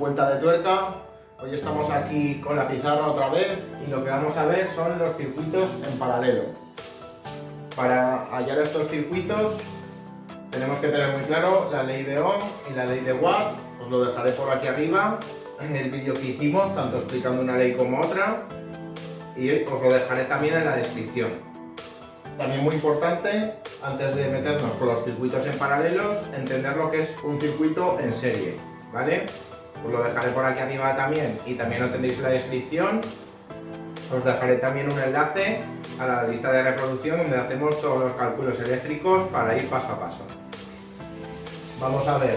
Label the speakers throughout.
Speaker 1: vuelta de tuerca. Hoy estamos aquí con la pizarra otra vez y lo que vamos a ver son los circuitos en paralelo. Para hallar estos circuitos tenemos que tener muy claro la ley de Ohm y la ley de Watt. Os lo dejaré por aquí arriba en el vídeo que hicimos, tanto explicando una ley como otra, y os lo dejaré también en la descripción. También muy importante, antes de meternos con los circuitos en paralelos, entender lo que es un circuito en serie, ¿vale? Os lo dejaré por aquí arriba también y también lo tendréis en la descripción. Os dejaré también un enlace a la lista de reproducción donde hacemos todos los cálculos eléctricos para ir paso a paso. Vamos a ver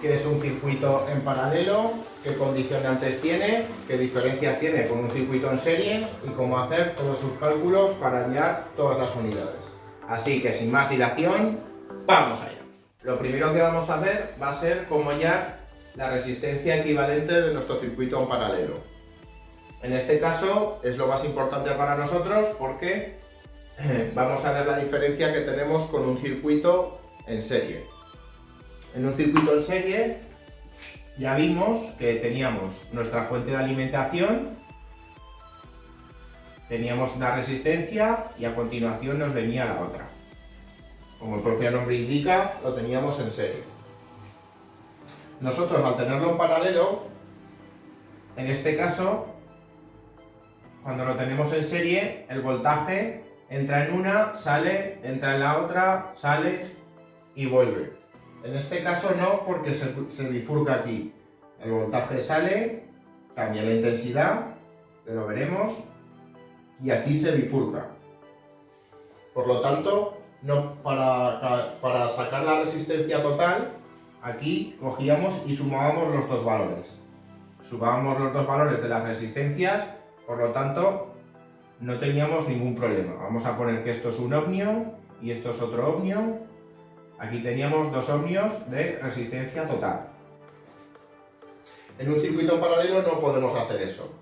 Speaker 1: qué es un circuito en paralelo, qué condicionantes tiene, qué diferencias tiene con un circuito en serie y cómo hacer todos sus cálculos para hallar todas las unidades. Así que sin más dilación, vamos allá. Lo primero que vamos a ver va a ser cómo hallar la resistencia equivalente de nuestro circuito en paralelo. En este caso es lo más importante para nosotros porque vamos a ver la diferencia que tenemos con un circuito en serie. En un circuito en serie ya vimos que teníamos nuestra fuente de alimentación, teníamos una resistencia y a continuación nos venía la otra. Como el propio nombre indica, lo teníamos en serie. Nosotros, al tenerlo en paralelo, en este caso, cuando lo tenemos en serie, el voltaje entra en una, sale, entra en la otra, sale y vuelve. En este caso no, porque se bifurca aquí. El voltaje sale, también la intensidad, que lo veremos, y aquí se bifurca. Por lo tanto, no, para sacar la resistencia total, aquí cogíamos y sumábamos los dos valores. Sumábamos los dos valores de las resistencias, por lo tanto, no teníamos ningún problema. Vamos a poner que esto es un ohmio y esto es otro ohmio. Aquí teníamos 2 ohmios de resistencia total. En un circuito en paralelo no podemos hacer eso.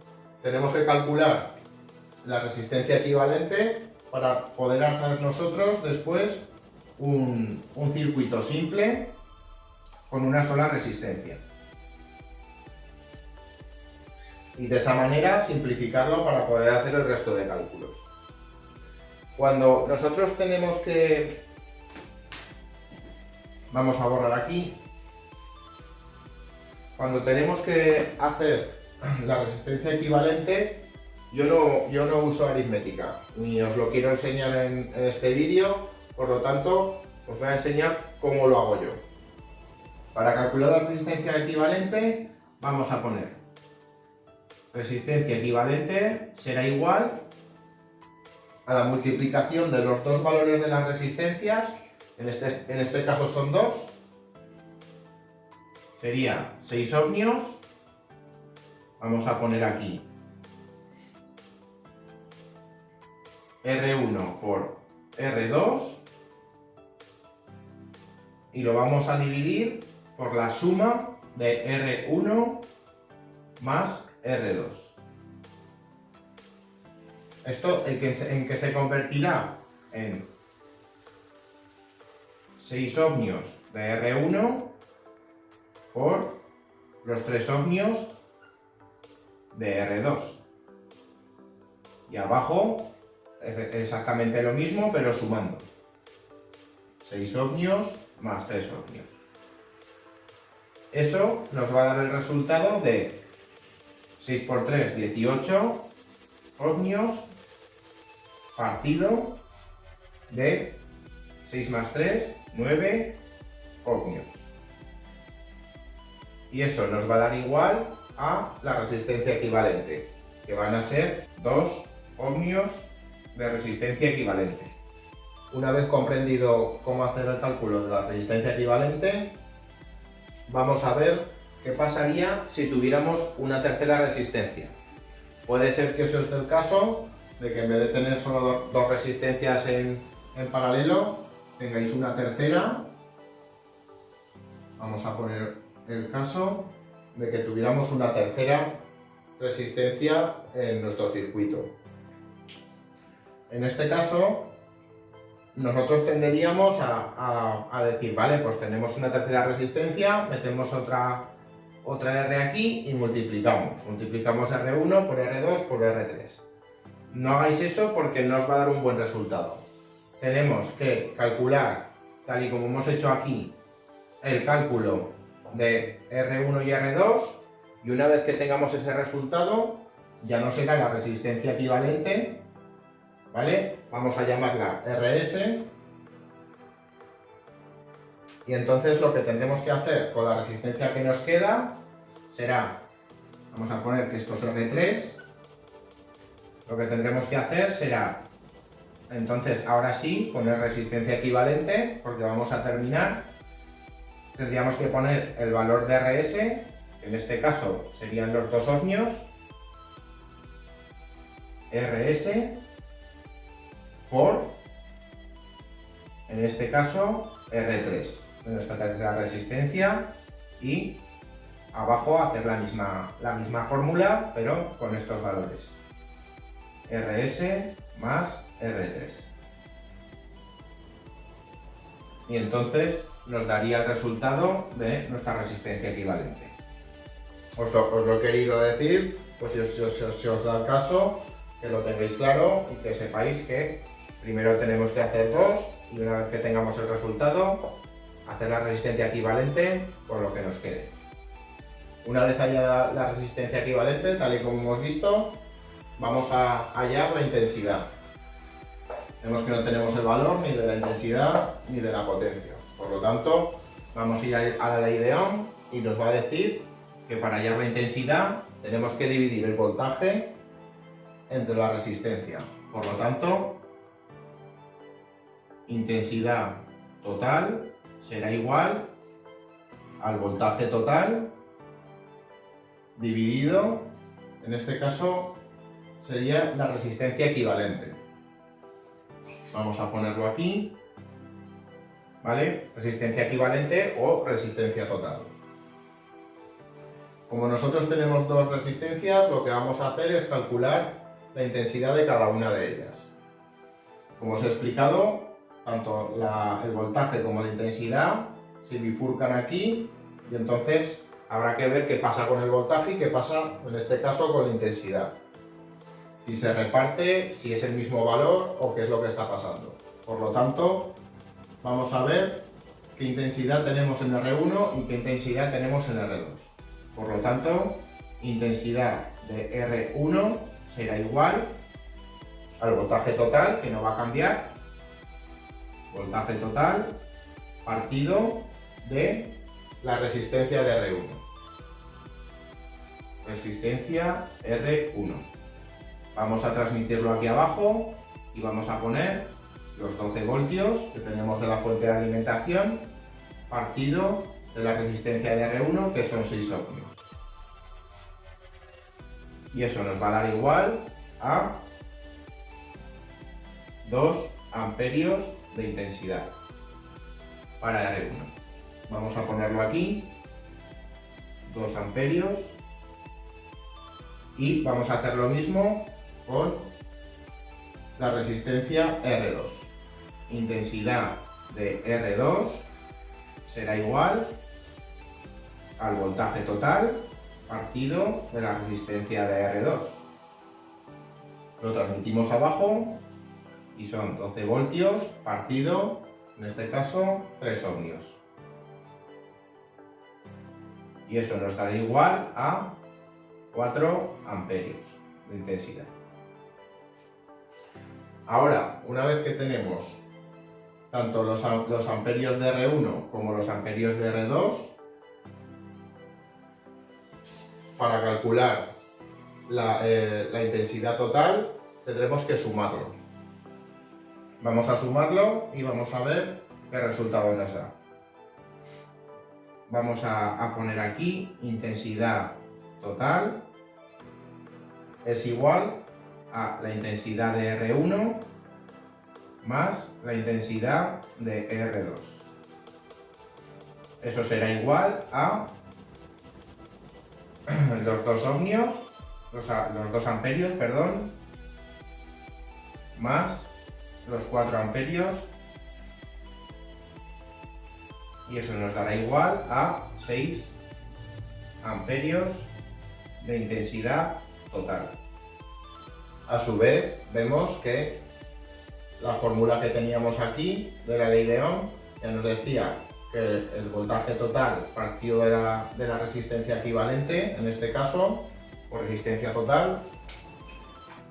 Speaker 1: Tenemos que calcular la resistencia equivalente para poder hacer nosotros después un circuito simple con una sola resistencia. Y de esa manera simplificarlo para poder hacer el resto de cálculos. Cuando nosotros tenemos que... Vamos a borrar aquí. Cuando tenemos que hacer la resistencia equivalente, yo no uso aritmética, ni os lo quiero enseñar en este vídeo, por lo tanto, os voy a enseñar cómo lo hago yo. Para calcular la resistencia equivalente, vamos a poner resistencia equivalente será igual a la multiplicación de los dos valores de las resistencias, en este caso son 2, sería 6 ohmios, vamos a poner aquí R1 por R2 y lo vamos a dividir por la suma de R1 más R2. Esto en que se convertirá en 6 ohmios de R1 por los 3 ohmios de R2. Y abajo exactamente lo mismo, pero sumando. 6 ohmios más 3 ohmios. Eso nos va a dar el resultado de 6 por 3, 18 ohmios partido de 6 más 3, 9 ohmios. Y eso nos va a dar igual a la resistencia equivalente, que van a ser 2 ohmios de resistencia equivalente. Una vez comprendido cómo hacer el cálculo de la resistencia equivalente, vamos a ver qué pasaría si tuviéramos una tercera resistencia. Puede ser que eso es el caso, de que en vez de tener solo dos resistencias en paralelo, tengáis una tercera. Vamos a poner el caso de que tuviéramos una tercera resistencia en nuestro circuito. En este caso, nosotros tenderíamos a decir, vale, pues tenemos una tercera resistencia, metemos otra otra R aquí y multiplicamos. Multiplicamos R1 por R2 por R3. No hagáis eso porque no os va a dar un buen resultado. Tenemos que calcular, tal y como hemos hecho aquí, el cálculo de R1 y R2, y una vez que tengamos ese resultado, ya no será la resistencia equivalente, ¿vale? Vamos a llamarla RS, y entonces lo que tendremos que hacer con la resistencia que nos queda será, vamos a poner que esto es R3, lo que tendremos que hacer será, entonces ahora sí, poner resistencia equivalente, porque vamos a terminar, tendríamos que poner el valor de RS, que en este caso serían los 2 ohmios, RS por, en este caso, R3, donde está la resistencia, y abajo hacer la misma fórmula, pero con estos valores. RS más R3. Y entonces nos daría el resultado de nuestra resistencia equivalente. Os lo he querido decir, pues si os da el caso, que lo tengáis claro y que sepáis que primero tenemos que hacer 2 y una vez que tengamos el resultado, hacer la resistencia equivalente por lo que nos quede. Una vez haya la resistencia equivalente, tal y como hemos visto, vamos a hallar la intensidad. Vemos que no tenemos el valor ni de la intensidad ni de la potencia. Por lo tanto, vamos a ir a la ley de Ohm y nos va a decir que para hallar la intensidad tenemos que dividir el voltaje entre la resistencia. Por lo tanto, intensidad total será igual al voltaje total dividido, en este caso sería la resistencia equivalente. Vamos a ponerlo aquí, ¿vale? Resistencia equivalente o resistencia total. Como nosotros tenemos 2 resistencias, lo que vamos a hacer es calcular la intensidad de cada una de ellas. Como os he explicado, tanto el voltaje como la intensidad se bifurcan aquí y entonces habrá que ver qué pasa con el voltaje y qué pasa, en este caso, con la intensidad. Si se reparte, si es el mismo valor o qué es lo que está pasando. Por lo tanto, vamos a ver qué intensidad tenemos en R1 y qué intensidad tenemos en R2. Por lo tanto, intensidad de R1 será igual al voltaje total, que no va a cambiar, voltaje total partido de la resistencia de R1. Resistencia R1. Vamos a transmitirlo aquí abajo y vamos a poner los 12 voltios que tenemos de la fuente de alimentación partido de la resistencia de R1, que son 6 ohmios. Y eso nos va a dar igual a 2 amperios de intensidad para R1. Vamos a ponerlo aquí, 2 amperios, y vamos a hacer lo mismo con la resistencia R2. Intensidad de R2 será igual al voltaje total partido de la resistencia de R2. Lo transmitimos abajo y son 12 voltios partido, en este caso, 3 ohmios. Y eso nos dará igual a 4 amperios de intensidad. Ahora, una vez que tenemos tanto los amperios de R1 como los amperios de R2, para calcular la intensidad total tendremos que sumarlo. Vamos a sumarlo y vamos a ver qué resultado nos da. Vamos a poner aquí intensidad total es igual a la intensidad de R1 más la intensidad de R2. Eso será igual a los 2 ohmios, los 2 amperios, perdón, más los 4 amperios, y eso nos dará igual a 6 amperios de intensidad total. A su vez, vemos que la fórmula que teníamos aquí de la ley de Ohm ya nos decía que el voltaje total partido de la resistencia equivalente, en este caso, por resistencia total,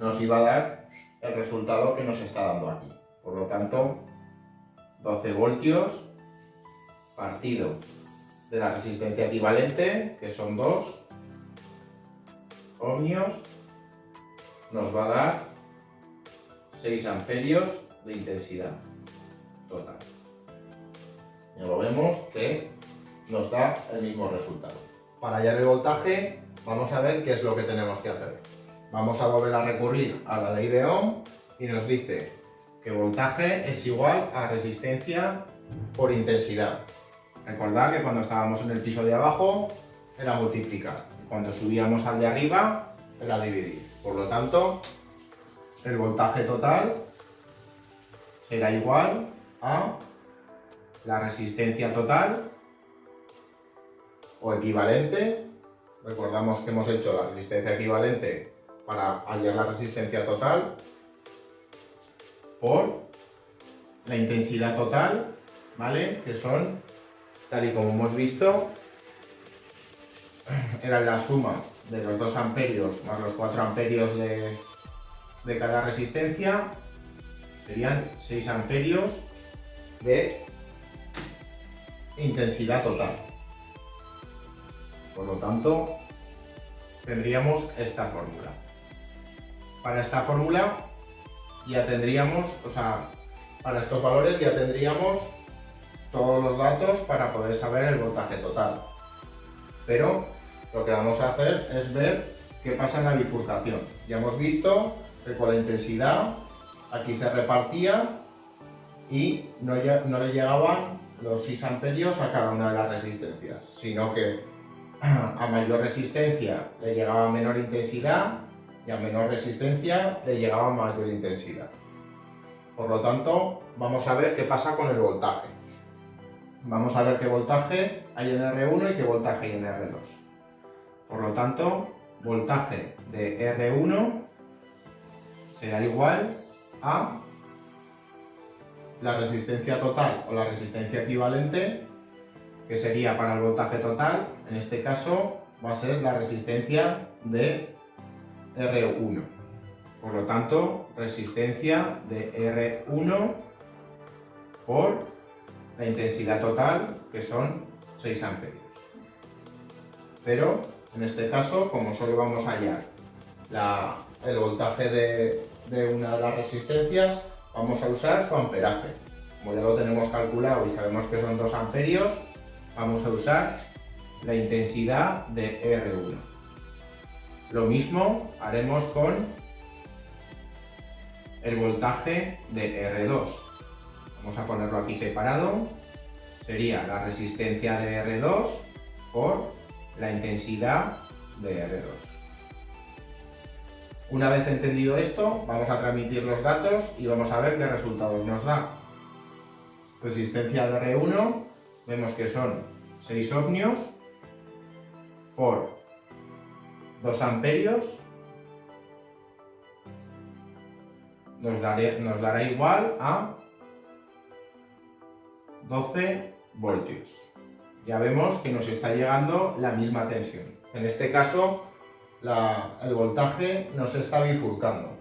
Speaker 1: nos iba a dar el resultado que nos está dando aquí. Por lo tanto, 12 voltios partido de la resistencia equivalente, que son 2 ohmios, nos va a dar 6 amperios de intensidad total. Ya lo vemos que nos da el mismo resultado. Para hallar el voltaje, vamos a ver qué es lo que tenemos que hacer. Vamos a volver a recurrir a la ley de Ohm y nos dice que voltaje es igual a resistencia por intensidad. Recordad que cuando estábamos en el piso de abajo era multiplicar, cuando subíamos al de arriba era dividir. Por lo tanto, el voltaje total será igual a la resistencia total o equivalente. Recordamos que hemos hecho la resistencia equivalente para hallar la resistencia total por la intensidad total, ¿vale? Que son, tal y como hemos visto, era la suma de los 2 amperios más los 4 amperios de cada resistencia, serían 6 amperios de intensidad total. Por lo tanto, tendríamos esta fórmula. Para esta fórmula ya tendríamos, para estos valores ya tendríamos todos los datos para poder saber el voltaje total. Pero lo que vamos a hacer es ver qué pasa en la bifurcación. Ya hemos visto que con la intensidad aquí se repartía y no le llegaban los 6 amperios a cada una de las resistencias, sino que a mayor resistencia le llegaba menor intensidad y a menor resistencia le llegaba mayor intensidad. Por lo tanto, vamos a ver qué pasa con el voltaje. Vamos a ver qué voltaje hay en R1 y qué voltaje hay en R2. Por lo tanto, voltaje de R1 será igual a la resistencia total o la resistencia equivalente, que sería para el voltaje total, en este caso va a ser la resistencia de R1. Por lo tanto, resistencia de R1 por la intensidad total, que son 6 amperios. Pero, en este caso, como solo vamos a hallar el voltaje de una de las resistencias, vamos a usar su amperaje. Como ya lo tenemos calculado y sabemos que son 2 amperios, vamos a usar la intensidad de R1. Lo mismo haremos con el voltaje de R2. Vamos a ponerlo aquí separado. Sería la resistencia de R2 por la intensidad de R2. Una vez entendido esto, vamos a transmitir los datos y vamos a ver qué resultados nos da. Resistencia de R1, vemos que son 6 ohmios por 2 amperios, nos dará igual a 12 voltios. Ya vemos que nos está llegando la misma tensión. En este caso, el voltaje nos está bifurcando.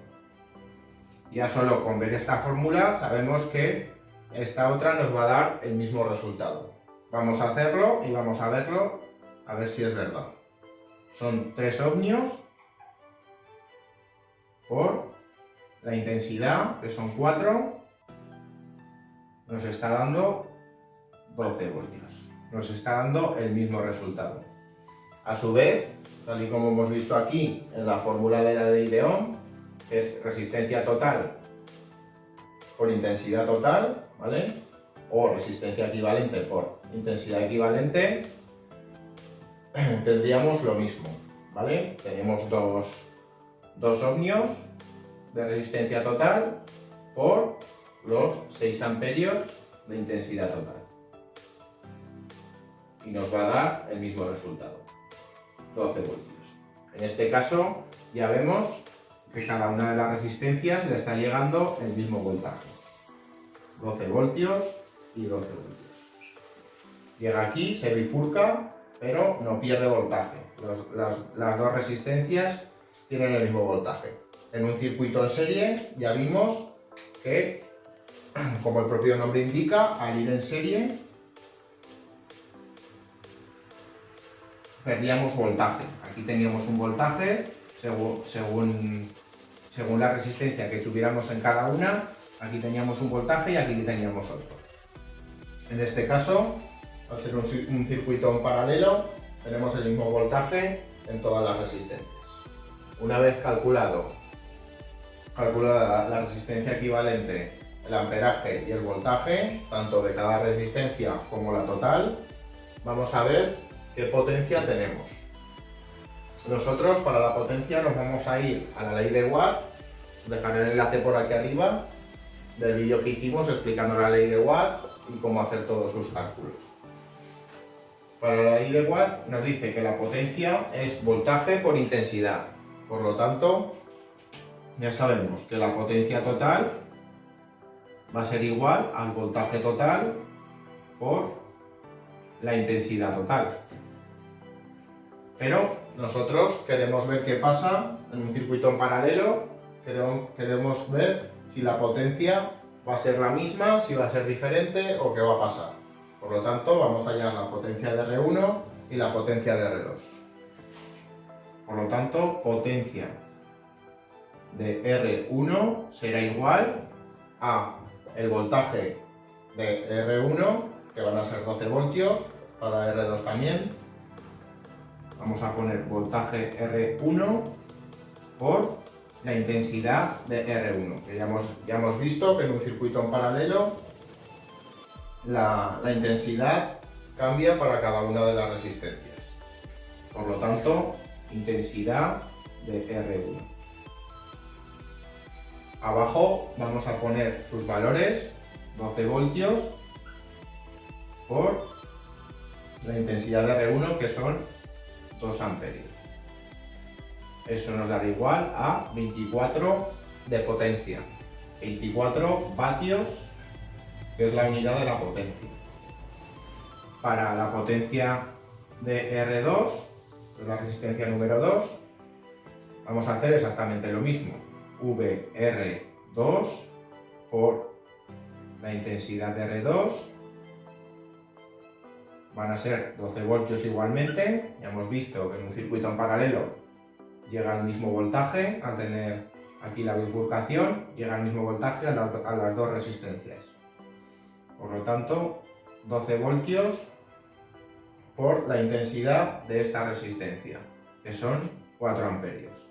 Speaker 1: Ya solo con ver esta fórmula sabemos que esta otra nos va a dar el mismo resultado. Vamos a hacerlo y vamos a verlo, a ver si es verdad. Son 3 ohmios por la intensidad, que son 4, nos está dando 12 voltios. Nos está dando el mismo resultado. A su vez, tal y como hemos visto aquí en la fórmula de la ley de Ohm, que es resistencia total por intensidad total, ¿vale? O resistencia equivalente por intensidad equivalente, tendríamos lo mismo, ¿vale? Tenemos 2 ohmios de resistencia total por los 6 amperios de intensidad total. Y nos va a dar el mismo resultado. 12 voltios. En este caso ya vemos que cada una de las resistencias le está llegando el mismo voltaje. 12 voltios y 12 voltios. Llega aquí, se bifurca, pero no pierde voltaje. Las dos resistencias tienen el mismo voltaje. En un circuito en serie ya vimos que, como el propio nombre indica, al ir en serie perdíamos voltaje. Aquí teníamos un voltaje según la resistencia que tuviéramos en cada una. Aquí teníamos un voltaje y aquí teníamos otro. En este caso, al ser un circuito en paralelo, tenemos el mismo voltaje en todas las resistencias. Una vez calculada la resistencia equivalente, el amperaje y el voltaje, tanto de cada resistencia como la total, vamos a ver qué potencia tenemos. Nosotros para la potencia nos vamos a ir a la ley de Watt. Dejaré el enlace por aquí arriba del vídeo que hicimos explicando la ley de Watt y cómo hacer todos sus cálculos. Para la ley de Watt nos dice que la potencia es voltaje por intensidad. Por lo tanto, ya sabemos que la potencia total va a ser igual al voltaje total por la intensidad total. Pero nosotros queremos ver qué pasa en un circuito en paralelo, queremos ver si la potencia va a ser la misma, si va a ser diferente o qué va a pasar. Por lo tanto, vamos a hallar la potencia de R1 y la potencia de R2. Por lo tanto, potencia de R1 será igual a el voltaje de R1, que van a ser 12 voltios, para R2 también. Vamos a poner voltaje R1 por la intensidad de R1, que ya hemos visto que en un circuito en paralelo la intensidad cambia para cada una de las resistencias. Por lo tanto, intensidad de R1. Abajo vamos a poner sus valores, 12 voltios por la intensidad de R1, que son 2 amperios. Eso nos dará igual a 24 de potencia. 24 vatios, que es la unidad de la potencia. Para la potencia de R2, que es la resistencia número 2, vamos a hacer exactamente lo mismo. VR2 por la intensidad de R2 van a ser 12 voltios igualmente. Ya hemos visto que en un circuito en paralelo llega al mismo voltaje, al tener aquí la bifurcación, llega al mismo voltaje a las dos resistencias. Por lo tanto, 12 voltios por la intensidad de esta resistencia, que son 4 amperios.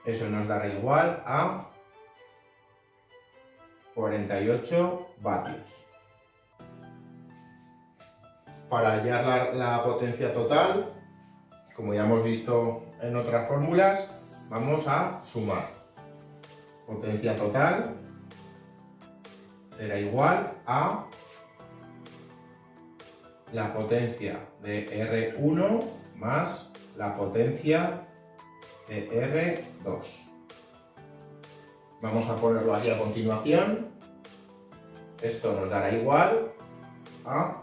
Speaker 1: Eso nos dará igual a 48 vatios. Para hallar la potencia total, como ya hemos visto en otras fórmulas, vamos a sumar. Potencia total será igual a la potencia de R1 más la potencia de R2. Vamos a ponerlo aquí a continuación. Esto nos dará igual a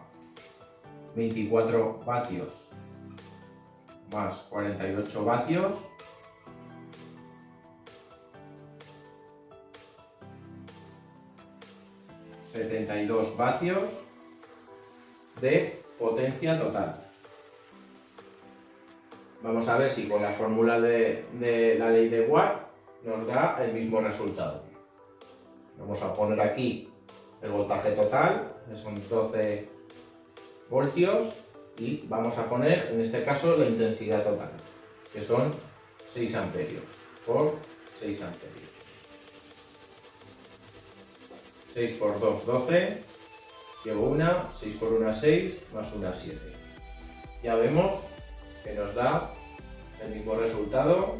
Speaker 1: 24 vatios más 48 vatios ...72 vatios de potencia total. Vamos a ver si con la fórmula de la ley de Watt nos da el mismo resultado. Vamos a poner aquí el voltaje total, que son 12 voltios, y vamos a poner en este caso la intensidad total, que son 6 amperios por 6 amperios. 6 por 2, 12, llevo una, 6 por 1, 6, más 1, 7. Ya vemos que nos da el mismo resultado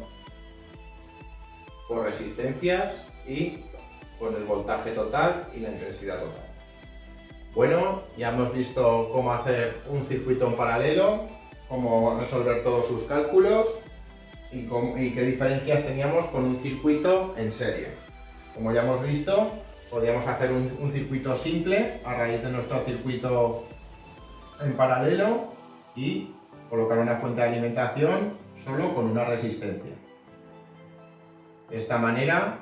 Speaker 1: por resistencias y con el voltaje total y la intensidad total. Bueno, ya hemos visto cómo hacer un circuito en paralelo cómo resolver todos sus cálculos y qué diferencias teníamos con un circuito en serie. Como ya hemos visto, podíamos hacer un circuito simple a raíz de nuestro circuito en paralelo y colocar una fuente de alimentación solo con una resistencia. De esta manera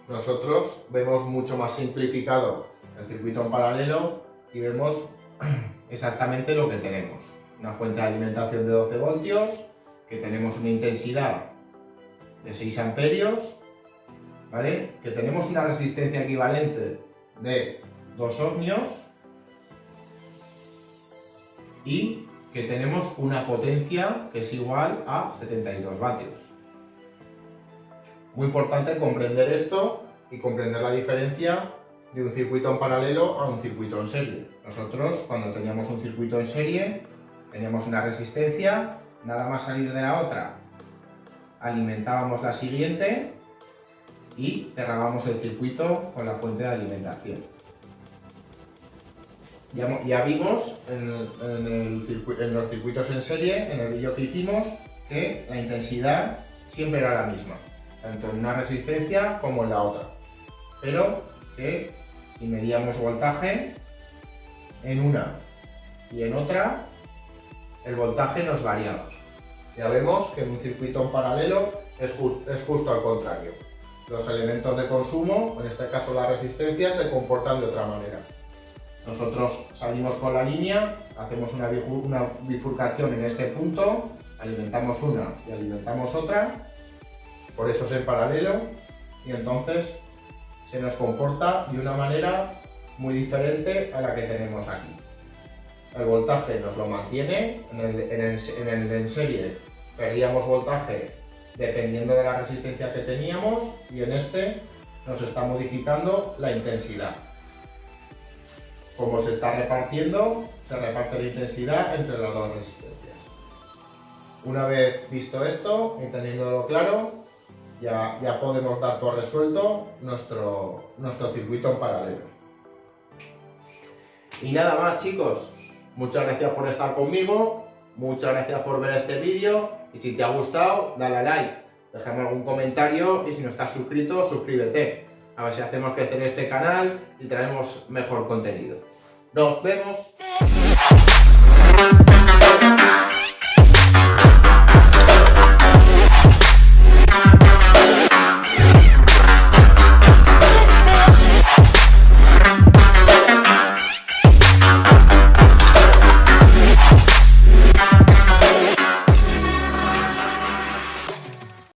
Speaker 1: nosotros vemos mucho más simplificado el circuito en paralelo y vemos exactamente lo que tenemos. Una fuente de alimentación de 12 voltios, que tenemos una intensidad de 6 amperios, ¿vale? Que tenemos una resistencia equivalente de 2 ohmios y que tenemos una potencia que es igual a 72 vatios. Muy importante comprender esto y comprender la diferencia de un circuito en paralelo a un circuito en serie. Nosotros, cuando teníamos un circuito en serie, teníamos una resistencia, nada más salir de la otra, alimentábamos la siguiente y cerrábamos el circuito con la fuente de alimentación. Ya vimos en los circuitos en serie, en el vídeo que hicimos, que la intensidad siempre era la misma, tanto en una resistencia como en la otra, pero que si medíamos voltaje en una y en otra, el voltaje nos variaba. Ya vemos que en un circuito en paralelo es justo al contrario. Los elementos de consumo, en este caso la resistencia, se comportan de otra manera. Nosotros salimos con la línea, hacemos una bifurcación en este punto, alimentamos una y alimentamos otra, por eso es en paralelo, y entonces se nos comporta de una manera muy diferente a la que tenemos aquí. El voltaje nos lo mantiene, en el en serie perdíamos voltaje dependiendo de la resistencia que teníamos y en este nos está modificando la intensidad. Como se está repartiendo, se reparte la intensidad entre las dos resistencias. Una vez visto esto y teniéndolo claro, ya podemos dar por resuelto nuestro circuito en paralelo. Y nada más, chicos. Muchas gracias por estar conmigo, muchas gracias por ver este vídeo y si te ha gustado, dale a like, déjame algún comentario y si no estás suscrito, suscríbete. A ver si hacemos crecer este canal y traemos mejor contenido. ¡Nos vemos!